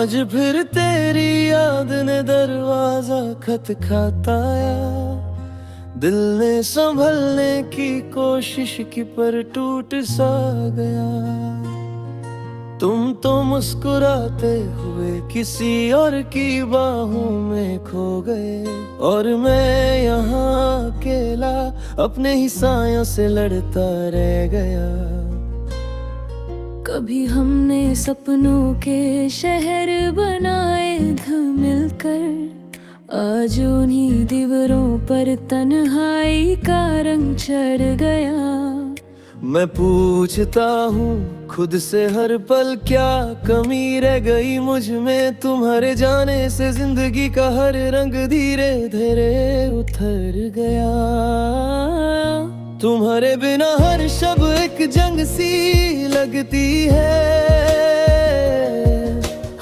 आज फिर तेरी याद ने दरवाजा खटखटाया। दिल ने संभलने की कोशिश की पर टूट सा गया। तुम तो मुस्कुराते हुए किसी और की बाहों में खो गए, और मैं यहाँ अकेला अपने ही सायों से लड़ता रह गया। कभी हमने सपनों के शहर बनाए थे मिलकर, आज उन्हीं दीवारों पर तन्हाई का रंग चढ़ गया। मैं पूछता हूँ खुद से हर पल क्या कमी रह गई मुझ में। तुम्हारे जाने से जिंदगी का हर रंग धीरे धीरे उतर गया। तुम्हारे बिना हर शब एक जंग सी लगती है।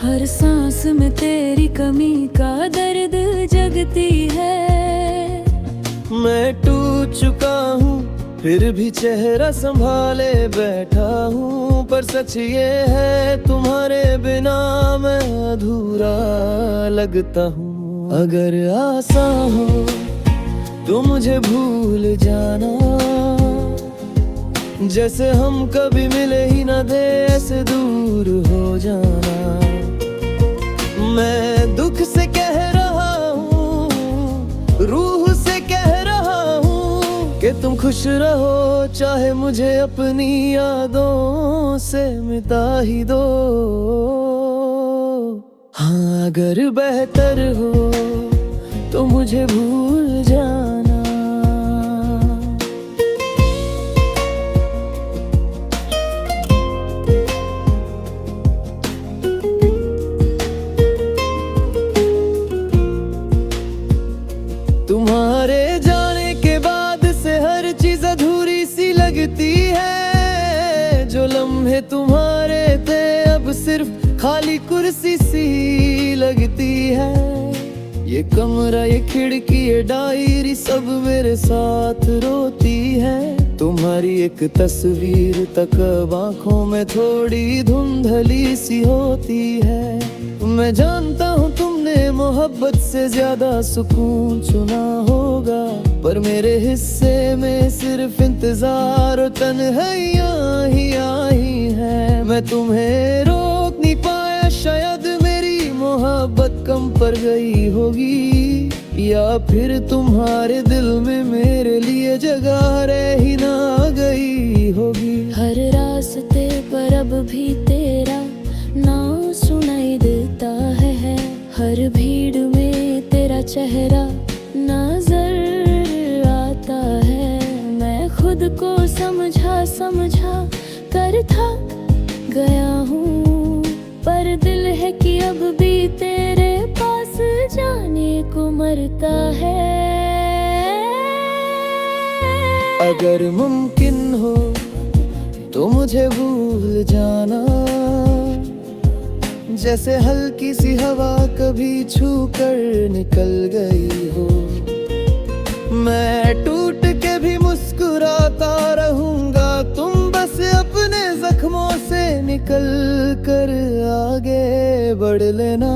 हर सांस में तेरी कमी का दर्द जगती है। मैं टूट चुका हूँ फिर भी चेहरा संभाले बैठा हूँ, पर सच ये है तुम्हारे बिना मैं अधूरा लगता हूँ। अगर आसान हो तो मुझे भूल जाना, जैसे हम कभी मिले ही न थे ऐसे दूर हो जाना। मैं दुख से कह रहा हूँ, रूह से कह रहा हूँ कि तुम खुश रहो, चाहे मुझे अपनी यादों से मिटा ही दो। हाँ अगर बेहतर हो तो मुझे भूल जाना। तुम्हारे जाने के बाद से हर चीज अधूरी सी लगती है। जो लम्हे तुम्हारे थे अब सिर्फ खाली कुर्सी सी लगती है। ये कमरा, ये खिड़की, ये डायरी सब मेरे साथ रोती है। तुम्हारी एक तस्वीर तक अब आँखों में थोड़ी धुंधली सी होती है। मैं जानता हूँ तुमने मोहब्बत से ज्यादा सुकून चुना होगा, पर मेरे हिस्से में सिर्फ इंतजार और तन्हाइयाँ ही आई है। मैं तुम्हें रोक नहीं पाया, शायद मेरी मोहब्बत कम पड़ गई होगी, या फिर तुम्हारे दिल में मेरे लिए जगह रह ही ना गई होगी। हर रास्ते पर अब भी तेरा नाम सुनाई देता है। हर भीड़ में तेरा चेहरा नजर आता है। मैं खुद को समझा कर थक गया हूँ, पर दिल है कि अब भी तेरे पास जाने को मरता है। अगर मुमकिन हो तो मुझे भूल जाना, जैसे हल्की सी हवा कभी छू कर निकल गई हो। मैं टूट के भी मुस्कुराता रहूंगा, तुम बस अपने जख्मों से निकल कर आगे बढ़ लेना।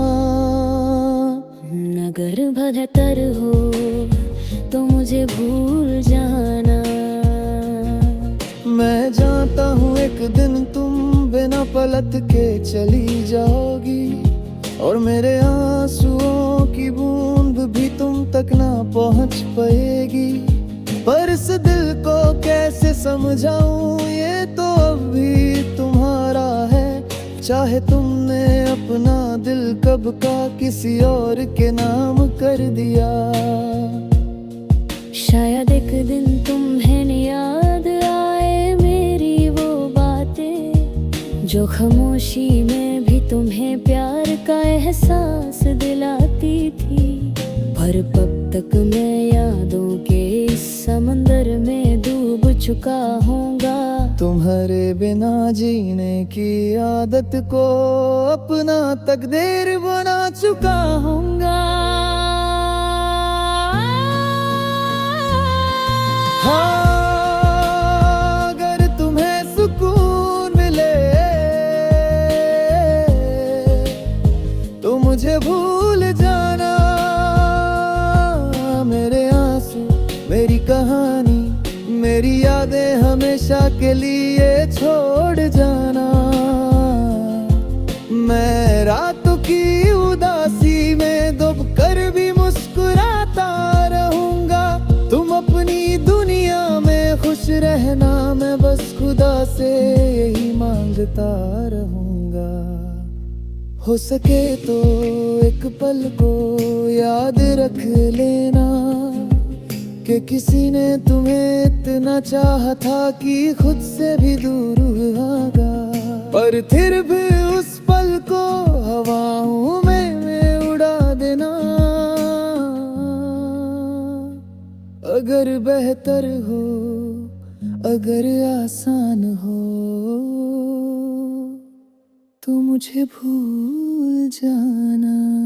अगर बेहतर हो तो मुझे भूल जाना। मैं जानता हूँ एक दिन तुम बिना पलट के चली जाओगी, और मेरे आंसुओं की बूंद भी तुम तक ना पहुँच पाएगी। पर इस दिल को कैसे समझाऊं, ये तो अब भी तुम्हारा है। चाहे तुमने अपना दिल कब का किसी और के नाम कर दिया। शायद एक दिन तुम्हें याद आए मेरी वो बातें, जो खामोशी में भी तुम्हें प्यार का एहसास दिलाती थी। पर कब तक मैं यादों के इस समंदर में डूब चुका होऊंगा। तुम्हारे बिना जीने की आदत को अपना तकदीर बना चुका होऊंगा। हाँ अगर तुम्हें सुकून मिले हमेशा के लिए छोड़ जाना। मैं रातों की उदासी में डूब कर भी मुस्कुराता रहूंगा। तुम अपनी दुनिया में खुश रहना, मैं बस खुदा से यही मांगता रहूंगा। हो सके तो एक पल को याद रख लेना कि किसी ने तुम्हें इतना चाहा था कि खुद से भी दूर भागा। पर फिर भी उस पल को हवाओं में उड़ा देना। अगर बेहतर हो, अगर आसान हो, तो मुझे भूल जाना।